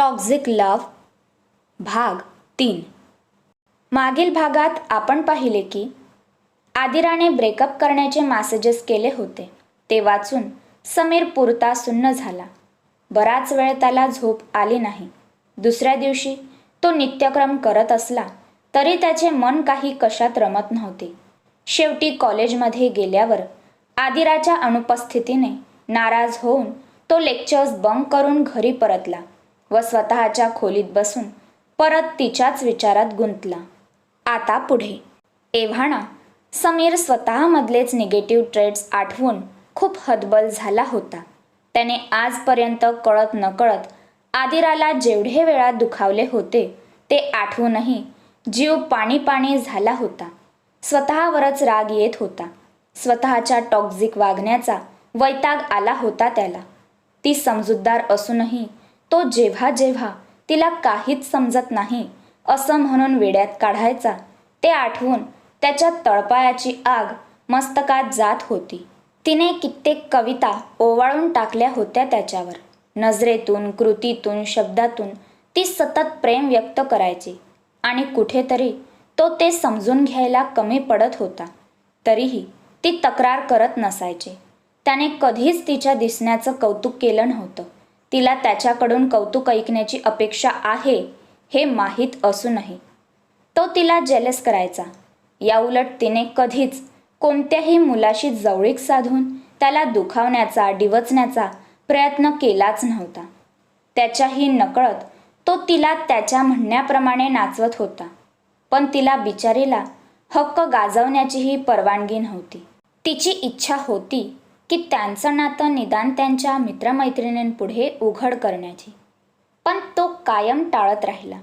Toxic love भाग 3. मागील भागात आपण पाहिले की आदिराने ब्रेकअप करण्याचे मेसेजेस केले होते. ते वाचून समीर पुरता सुन्न झाला. बराच वेळ त्याला झोप आली नाही. दुसऱ्या दिवशी तो नित्यक्रम करत असला तरी त्याचे मन काही कशात रमत नव्हते. शेवटी कॉलेजमध्ये गेल्यावर आदिराच्या अनुपस्थितीने नाराज होऊन तो लेक्चर्स बंक करून घरी परतला व स्वतःच्या खोलीत बसून परत तिच्याच विचारात गुंतला. आता पुढे. एव्हाना समीर स्वतःमधलेच निगेटिव्ह ट्रेट्स आठवून खूप हतबल झाला होता. त्याने आजपर्यंत कळत नकळत आदिराला जेवढे वेळा दुखावले होते ते आठवूनही जीव पाणी पाणी झाला होता. स्वतःवरच राग येत होता. स्वतःच्या टॉक्झिक वागण्याचा वैताग आला होता त्याला. ती समजूतदार असूनही तो जेव्हा जेव्हा तिला काहीच समजत नाही असं म्हणून वेड्यात काढायचा ते आठवून त्याच्या तळपायाची आग मस्तकात जात होती. तिने कित्येक कविता ओवाळून टाकल्या होत्या त्याच्यावर. नजरेतून, कृतीतून, शब्दातून ती सतत प्रेम व्यक्त करायची आणि कुठेतरी तो ते समजून घ्यायला कमी पडत होता. तरीही ती तक्रार करत नसायची. त्याने कधीच तिच्या दिसण्याचं कौतुक केलं नव्हतं. तिला त्याच्याकडून कौतुक ऐकण्याची अपेक्षा आहे हे माहीत असूनही तो तिला जेलस करायचा. याउलट तिने कधीच कोणत्याही मुलाशी जवळीक साधून त्याला दुखावण्याचा, डिवचण्याचा प्रयत्न केलाच नव्हता. त्याच्याही नकळत तो तिला त्याच्या म्हणण्याप्रमाणे नाचवत होता. पण तिला बिचारीला हक्क गाजवण्याचीही परवानगी नव्हती. तिची इच्छा होती की त्यांचं नातं निदान त्यांच्या मित्रमैत्रिणींपुढे उघड करण्याची. पण तो कायम टाळत राहिला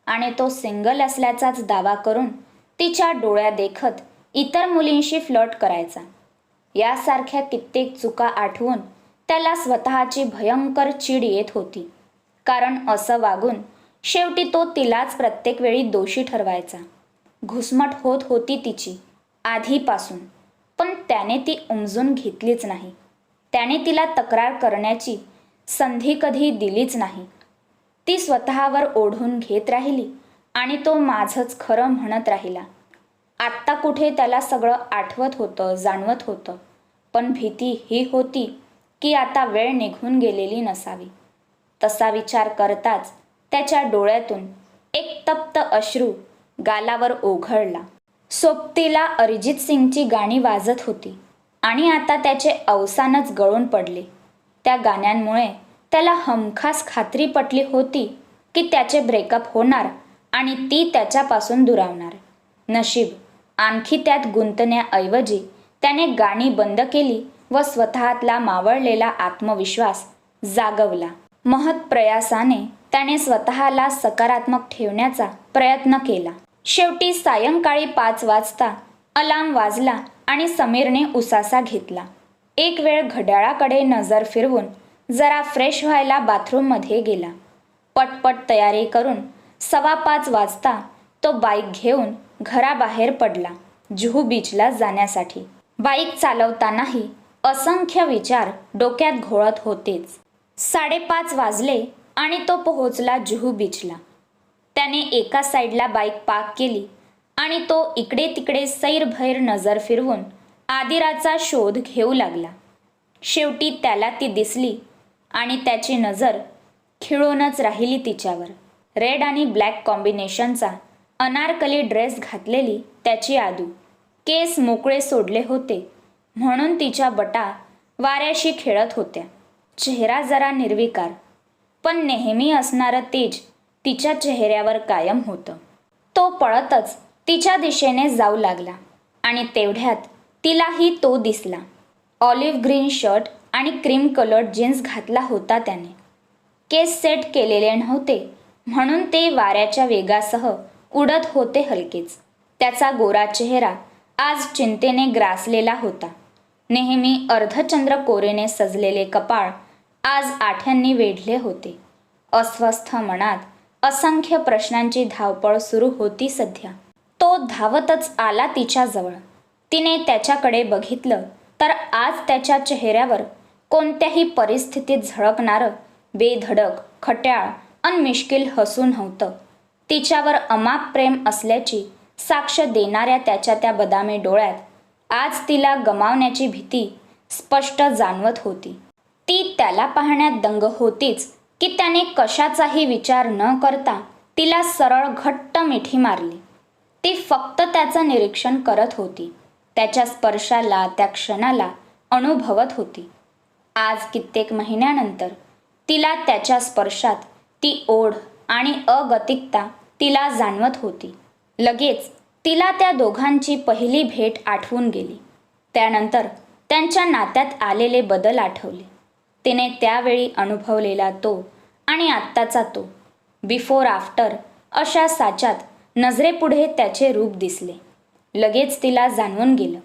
आणि तो सिंगल असल्याचाच दावा करून तिच्या डोळ्या देखत इतर मुलींशी फ्लर्ट करायचा. यासारख्या कित्येक चुका आठवून त्याला स्वतःची भयंकर चीड येत होती. कारण असं वागून शेवटी तो तिलाच प्रत्येक वेळी दोषी ठरवायचा. घुसमट होत होती तिची आधीपासून, पण त्याने ती उमजून घेतलीच नाही. त्याने तिला तक्रार करण्याची संधी कधी दिलीच नाही. ती स्वतःवर ओढून घेत राहिली आणि तो माझंच खरं म्हणत राहिला. आत्ता कुठे त्याला सगळं आठवत होतं, जाणवत होतं. पण भीती ही होती की आता वेळ निघून गेलेली नसावी. तसा विचार करताच त्याच्या डोळ्यातून एक तप्त अश्रू गालावर ओघळला. सोबतीला अरिजित सिंगची गाणी वाजत होती आणि आता त्याचे अवसानच गळून पडले. त्या गाण्यांमुळे त्याला हमखास खात्री पटली होती की त्याचे ब्रेकअप होणार आणि ती त्याच्यापासून दुरावणार. नशीब आणखी त्यात गुंतण्याऐवजी त्याने गाणी बंद केली व स्वतःतला मावळलेला आत्मविश्वास जागवला. महत्प्रयासाने त्याने स्वतःला सकारात्मक ठेवण्याचा प्रयत्न केला. शेवटी सायंकाळी 5 वाजता अलार्म वाजला आणि समीरने उसासा घेतला. एक वेळ घड्याळाकडे नजर फिरवून जरा फ्रेश व्हायला बाथरूममध्ये गेला. पटपट तयारी करून 5:15 वाजता तो बाईक घेऊन घराबाहेर पडला जुहू बीचला जाण्यासाठी. बाईक चालवतानाही असंख्य विचार डोक्यात घोळत होतेच. 5:30 वाजले आणि तो पोहोचला जुहू बीचला. त्याने एका साईडला बाईक पार्क केली आणि तो इकडे तिकडे सैरभैर नजर फिरवून आदिराचा शोध घेऊ लागला. शेवटी त्याला ती दिसली आणि त्याची नजर खिळूनच राहिली तिच्यावर. रेड आणि ब्लॅक कॉम्बिनेशनचा अनारकली ड्रेस घातलेली त्याची आदू. केस मोकळे सोडले होते म्हणून तिच्या बटा वाऱ्याशी खेळत होत्या. चेहरा जरा निर्विकार, पण नेहमी असणारं तेज तिच्या चेहऱ्यावर कायम होतं. तो पळतच तिच्या दिशेने जाऊ लागला आणि तेवढ्यात तिलाही तो दिसला. ऑलिव्ह ग्रीन शर्ट आणि क्रीम कलर्ड जीन्स घातला होता त्याने. केस सेट केलेले नव्हते म्हणून ते वाऱ्याच्या वेगासह उडत होते हलकेच. त्याचा गोरा चेहरा आज चिंतेने ग्रासलेला होता. नेहमी अर्धचंद्र कोरेने सजलेले कपाळ आज आठ्यांनी वेढले होते. अस्वस्थ मनात असंख्य प्रश्नांची धावपळ सुरू होती सध्या. तो धावतच आला तिच्याजवळ. तिने त्याच्याकडे बघितलं तर आज त्याच्या चेहऱ्यावर कोणत्याही परिस्थितीत झळकणारं बेधडक, खट्याळ अन मिश्किल हसून नव्हतं. तिच्यावर अमाप प्रेम असल्याची साक्ष देणाऱ्या त्याच्या त्या बदामी डोळ्यात आज तिला गमावण्याची भीती स्पष्ट जाणवत होती. ती त्याला पाहण्यात दंग होतीच की त्याने कशाचाही विचार न करता तिला सरळ घट्ट मिठी मारली. ती फक्त त्याचं निरीक्षण करत होती, त्याच्या स्पर्शाला, त्या क्षणाला अनुभवत होती. आज कित्येक महिन्यानंतर तिला त्याच्या स्पर्शात ती ओढ आणि अगतिकता तिला जाणवत होती. लगेच तिला त्या दोघांची पहिली भेट आठवून गेली. त्यानंतर त्यांच्या नात्यात आलेले बदल आठवले. तिने त्यावेळी अनुभवलेला तो आणि आत्ताचा तो, बिफोर आफ्टर अशा साच्यात नजरेपुढे त्याचे रूप दिसले. लगेच तिला जाणवून गेलं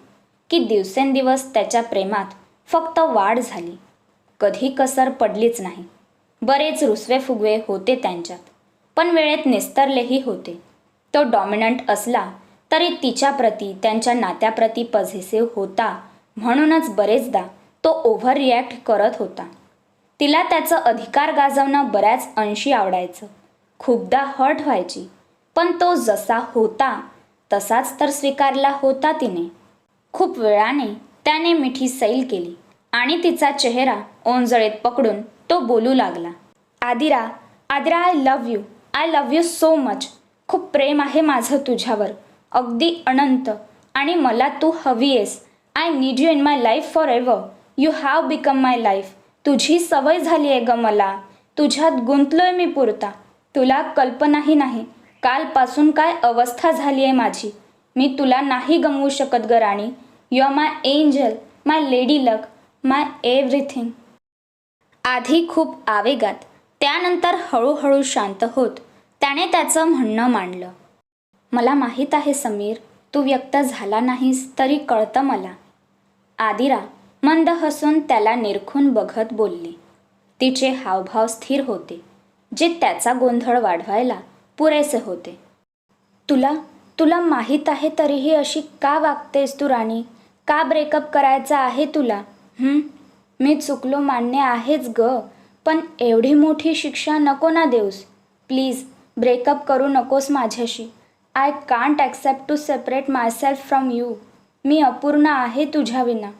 की दिवसेंदिवस त्याच्या प्रेमात फक्त वाढ झाली, कधी कसर पडलीच नाही. बरेच रुसवे फुगवे होते त्यांच्यात, पण वेळेत निस्तरलेही होते. तो डॉमिनंट असला तरी तिच्याप्रती, त्यांच्या नात्याप्रती पॉझिटिव्ह होता, म्हणूनच बरेचदा तो ओव्हर रिॲक्ट करत होता. तिला त्याचं अधिकार गाजवणं बऱ्याच अंशी आवडायचं. खूपदा हर्ट व्हायची, पण तो जसा होता तसाच तर स्वीकारला होता तिने. खूप वेळाने त्याने मिठी सैल केली आणि तिचा चेहरा ओंजळीत पकडून तो बोलू लागला. Adira, Adira, I love you so much. खूप प्रेम आहे माझं तुझ्यावर, अगदी अनंत. आणि मला तू हवी आहेस. I need you in my life for ever. You have become my life. तुझी सवय झाली आहे ग मला. तुझ्यात गुंतलोय मी पुरता. तुला कल्पनाही नाही कालपासून काय अवस्था झाली आहे माझी. मी तुला नाही गमवू शकत ग राणी. You are my angel, my lady luck, my everything. आधी खूप आवेगात, त्यानंतर हळूहळू शांत होत त्याने त्याचं म्हणणं मांडलं. मला माहीत आहे समीर, तू व्यक्त झाला नाहीस तरी कळतं मला. आदिरा मंद हसून त्याला निरखून बघत बोलली. तिचे हावभाव स्थिर होते, जे त्याचा गोंधळ वाढवायला पुरेसे होते. तुला माहीत आहे तरीही अशी का वागतेस तू राणी? का ब्रेकअप करायचा आहे तुला? मी चुकलो मान्य आहेच ग, पण एवढी मोठी शिक्षा नको ना देऊस. प्लीज ब्रेकअप करू नकोस माझ्याशी. I can't accept to separate myself from you. मी अपूर्ण आहे तुझ्या विना.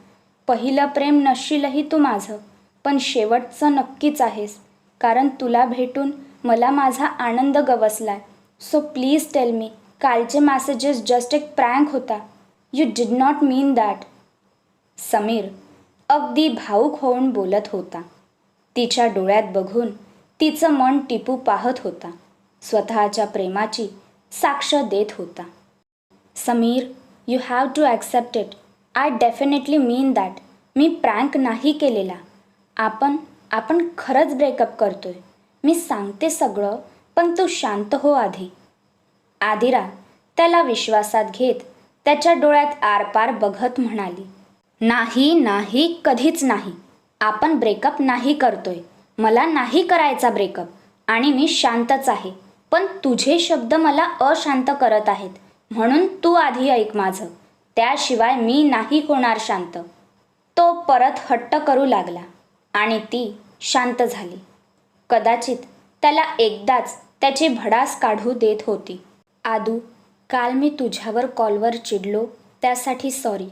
पहिलं प्रेम नसशीलही तू माझं, पण शेवटचं नक्कीच आहेस, कारण तुला भेटून मला माझा आनंद गवसलाय. सो प्लीज टेल मी, कालचे मॅसेजेस जस्ट एक प्रँक होता. You did not mean that. Sameer अगदी भावूक होऊन बोलत होता. तिच्या डोळ्यात बघून तिचं मन टिपू पाहत होता. स्वतःच्या प्रेमाची साक्ष देत होता. Sameer, you have to accept it. I definitely mean that. मी प्रँक नाही केलेला. आपण खरंच ब्रेकअप करतोय. मी सांगते सगळं, पण तू शांत हो आधी. आदिरा त्याला विश्वासात घेत त्याच्या डोळ्यात आरपार बघत म्हणाली. नाही, कधीच नाही. आपण ब्रेकअप नाही करतोय. मला नाही करायचा ब्रेकअप आणि मी शांतच आहे. पण तुझे शब्द मला अशांत करत आहेत, म्हणून तू आधी ऐक माझं. त्याशिवाय मी नाही होणार शांत. तो परत हट्ट करू लागला आणि ती शांत झाली. कदाचित त्याला एकदाच त्याची भडास काढू देत होती. आदू, काल मी तुझ्यावर कॉलवर चिडलो त्यासाठी सॉरी.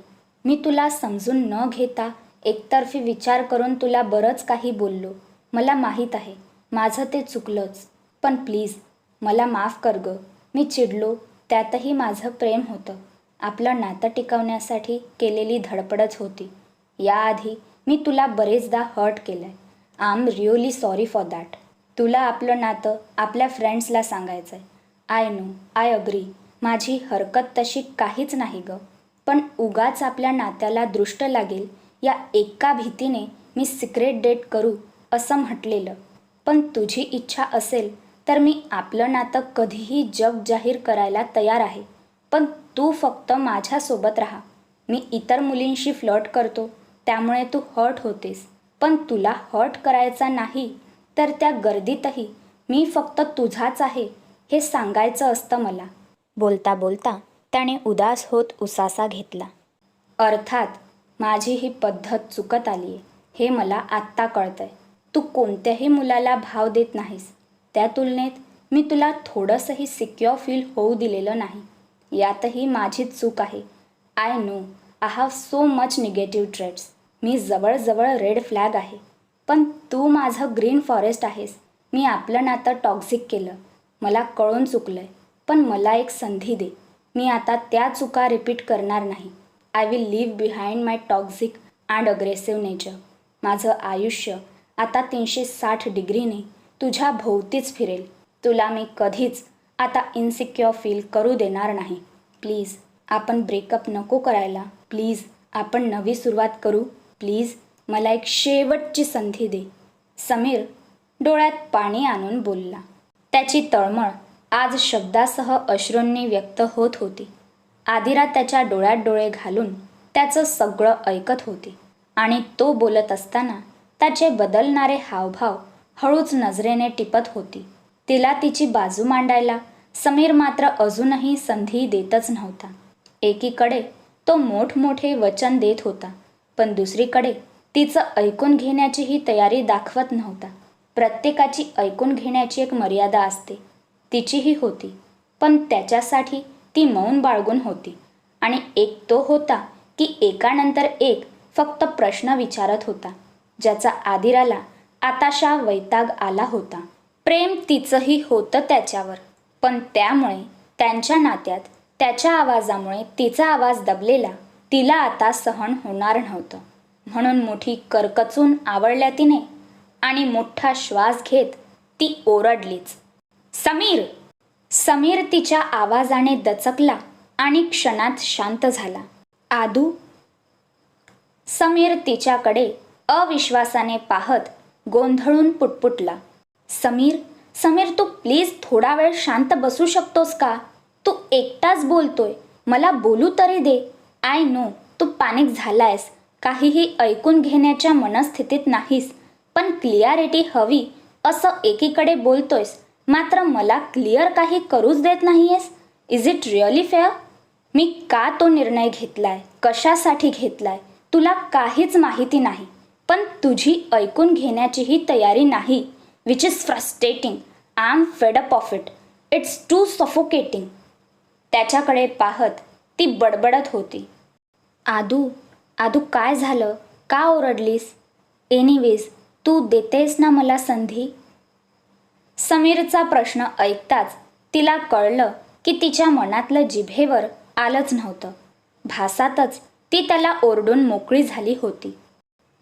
मी तुला समजून न घेता एकतर्फी विचार करून तुला बरंच काही बोललो. मला माहीत आहे माझं ते चुकलंच, पण प्लीज मला माफ कर ग. मी चिडलो, त्यातही माझं प्रेम होतं. आपलं नातं टिकवण्यासाठी केलेली धडपडच होती. याआधी मी तुला बरेचदा हर्ट केलं आहे. I am really sorry for that. तुला आपलं नातं आपल्या फ्रेंड्सला सांगायचं आहे. I know, I agree. माझी हरकत तशी काहीच नाही ग, पण उगाच आपल्या नात्याला दृष्ट लागेल या एका भीतीने मी सिक्रेट डेट करू असं म्हटलेलं. पण तुझी इच्छा असेल तर मी आपलं नातं कधीही जग जाहीर करायला तयार आहे. पण तू फक्त माझ्यासोबत राहा. मी इतर मुलींशी फ्लर्ट करतो, त्यामुळे तू हर्ट होतेस. पण तुला हर्ट करायचा नाही, तर त्या गर्दीतही मी फक्त तुझाच आहे हे सांगायचं असतं मला. बोलता बोलता त्याने उदास होत उसासा घेतला. अर्थात माझी ही पद्धत चुकत आली आहे, हे मला आत्ता कळतंय. तू कोणत्याही मुलाला भाव देत नाहीस. त्या तुलनेत मी तुला थोडंसंही सिक्युअर फील होऊ दिलेलं नाही. यातही माझीच चूक आहे. I know I have so much negative traits. मी जवळजवळ रेड फ्लॅग आहे. पण तू माझं ग्रीन फॉरेस्ट आहेस. मी आपलं नातं टॉक्झिक केलं. मला कळून चुकलंय. पण मला एक संधी दे. मी आता त्या चुका रिपीट करणार नाही. I will leave behind my toxic and aggressive nature. माझं आयुष्य आता 360 डिग्रीने तुझ्या भोवतीच फिरेल. तुला मी कधीच आता इन्सिक्युअर फील करू देणार नाही. प्लीज आपण ब्रेकअप नको करायला. प्लीज आपण नवी सुरुवात करू. प्लीज मला एक शेवटची संधी दे. समीर डोळ्यात पाणी आणून बोलला. त्याची तळमळ आज शब्दासह अश्रूंनी व्यक्त होत होती. आदिरा त्याच्या डोळ्यात डोळे घालून त्याचं सगळं ऐकत होती आणि तो बोलत असताना त्याचे बदलणारे हावभाव हळूच नजरेने टिपत होती. तिला तिची बाजू मांडायला समीर मात्र अजूनही संधी देतच नव्हता. एकीकडे तो मोठमोठे वचन देत होता, पण दुसरीकडे तिचं ऐकून घेण्याचीही तयारी दाखवत नव्हता. प्रत्येकाची ऐकून घेण्याची एक मर्यादा असते. तिचीही होती, पण त्याच्यासाठी ती मौन बाळगून होती. आणि एक तो होता की एकानंतर एक फक्त प्रश्न विचारत होता, ज्याचा आदिराला आताशा वैताग आला होता. प्रेम तिचंही होतं त्याच्यावर, पण त्यामुळे त्यांच्या नात्यात त्याच्या आवाजामुळे तिचा आवाज दबलेला तिला आता सहन होणार नव्हतं. म्हणून मुठी करकचून आवळल्या तिने आणि मोठा श्वास घेत ती ओरडलीच, समीर. समीर तिच्या आवाजाने दचकला आणि क्षणात शांत झाला. आदू. समीर तिच्याकडे अविश्वासाने पाहत गोंधळून पुटपुटला, समीर. समीर तू प्लीज थोडा वेळ शांत बसू शकतोस का? तू एकटाच बोलतोय. मला बोलू तरी दे. आय नो तू पॅनिक झालायस, काहीही ऐकून घेण्याच्या मनस्थितीत नाहीस, पण क्लिअरिटी हवी असं एकीकडे बोलतोयस, मात्र मला क्लिअर काही करूच देत नाहीयेस. Is it really fair? मी का तो निर्णय घेतलाय, कशासाठी घेतलाय, तुला काहीच माहिती नाही. पण तुझी ऐकून घेण्याचीही तयारी नाही, which is frustrating. I am fed up of it. It's too suffocating. त्याच्याकडे पाहत ती बडबडत होती, आदू. आदू काय झालं? का ओरडलीस? एनिवेज तू देतेस ना मला संधी? समीरचा प्रश्न ऐकताच तिला कळलं की तिच्या मनातलं जिभेवर आलंच नव्हतं. भासातच ती त्याला ओरडून मोकळी झाली होती.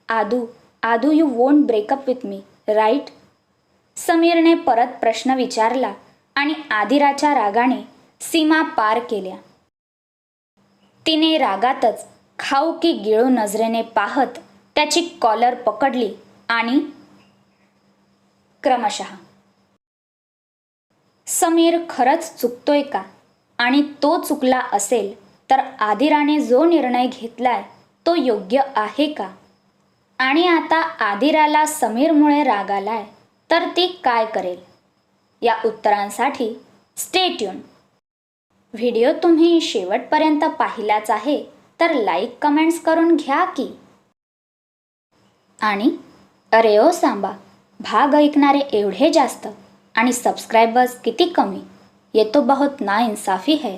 Aadu. Aadu you won't breakup with me right? समीरने परत प्रश्न विचारला आणि आदिराच्या रागाने सीमा पार केल्या. तिने रागातच खाऊ की गिळू नजरेने पाहत त्याची कॉलर पकडली आणि क्रमशः. समीर खरंच चुकतोय का? आणि तो चुकला असेल तर आदिराने जो निर्णय घेतलाय तो योग्य आहे का? आणि आता आदिराला समीरमुळे राग आलाय तर ती काय करेल? या उत्तरांसाठी स्टे ट्यून. व्हिडिओ तुम्ही शेवटपर्यंत पाहिलाच आहे तर लाईक कमेंट्स करून घ्या की. आणि अरे ओ सांबा, भाग ऐकणारे एवढे जास्त आणि सबस्क्रायबर्स किती कमी, ये तो बहुत नाइंसाफी है.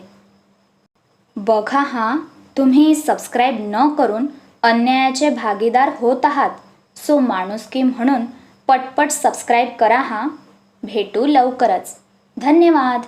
बघा हां, तुम्ही सबस्क्राईब न करून अन्यायाचे भागीदार होत आहात. सो माणुसकी म्हणून पटपट सबस्क्राईब करा हां. भेटू लवकरच. धन्यवाद.